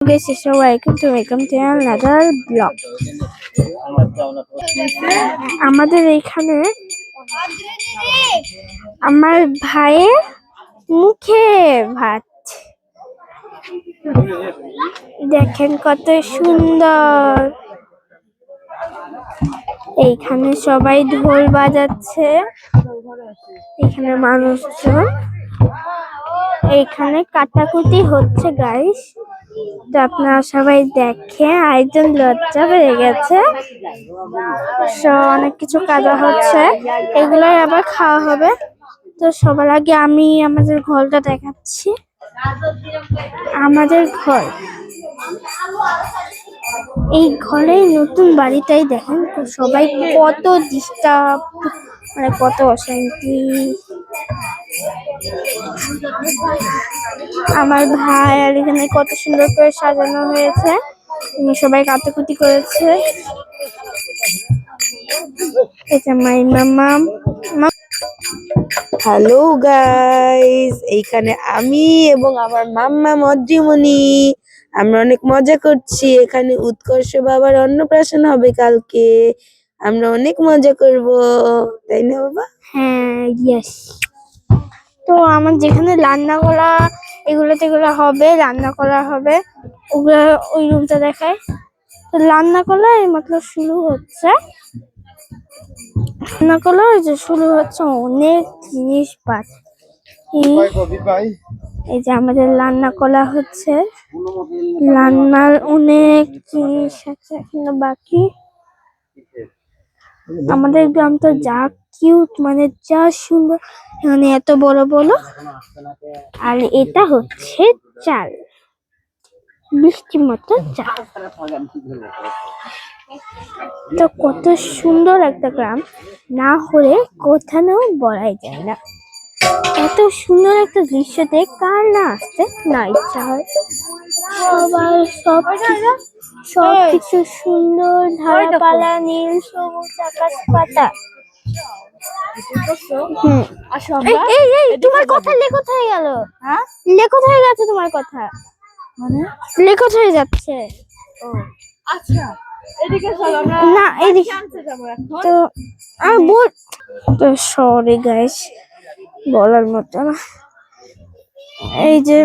This is so welcome to another vlog. আমাদের এখানে আমার ভাইয়ের মুখে ভাত, দেখেন কত সুন্দর। এইখানে সবাই ঢোল বাজাচ্ছে, এখানে মানুষজন, এইখানে কাটাকুটি হচ্ছে গাইস। তো আপনারা সবাই দেখে আয়োজন লজ্জা পেয়ে গেছে। অনেক কিছু কাজা হচ্ছে, এগুলাই আবার খাওয়া হবে। তো সবার আগে আমি আমাদের ঘরটা দেখাচ্ছি। আমাদের ঘর, এই ঘরে নতুন বাড়িটাই দেখেন তো সবাই কত ডিস্টার্ব, মানে কত অশান্তি। আমার ভাই আর এখানে কত সুন্দর করে সাজানো হয়েছে, সবাই কাটাকুটি করেছে। এটা মাই মামা। হ্যালো গাইস, এইখানে আমি এবং আমার মাম্মা মদ্রিমণি আমরা অনেক মজা করছি। এখানে উৎকর্ষ বাবার অন্নপ্রাশন হবে কালকে, আমরা অনেক মজা করব, তাই না বাবা? হ্যাঁ, ইয়েস। তো আমার যেখানে রান্না করা এগুলো হবে, রান্না করা হবে, ওগুলো ওই রুমটা দেখায়। তো রান্না করা এই মতলব শুরু হচ্ছে, রান্না করা যে শুরু হচ্ছে, অনেক জিনিসপাত। এই যে আমাদের রান্না করা হচ্ছে, রান্নার অনেক জিনিস আছে এখনো বাকি। আমাদের গ্রামটা যা কিউট, মানে যা সুন্দর, মানে এত বড় বড়। আর এটা হচ্ছে চাল, বৃষ্টির মতো চাল। তো কত সুন্দর একটা গ্রাম, না হলে কোথাও বলাই যায় না। এত সুন্দর একটা দৃশ্য দেখে কার না আসতে না ইচ্ছা হয়। সবাই সবকিছু সুন্দর, ধারাপালা, নীল সবুজ আকাশ পাতা। তোমার কথা লেখত হয়ে গেল। হ্যাঁ, লেখত হয়ে গেছে তোমার কথা, মানে লেখত হয়ে যাচ্ছে। আচ্ছা, এদিকে চলো, আমরা না এদিকে আনতে যাব এখন। তো সরি গাইস, বলার মতো না। এই যে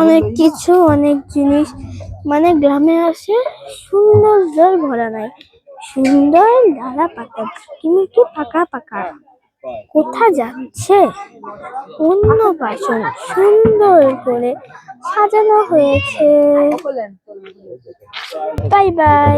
অনেক কিছু, অনেক জিনিস, মানে গ্রামে আসে সুন্দর ভরা নাই, সুন্দর ডালা পাতা, কিন্তু পাকা পাকা। কোথা যাচ্ছে অন্নপ্রাশন, সুন্দর করে সাজানো হয়েছে। Bye bye.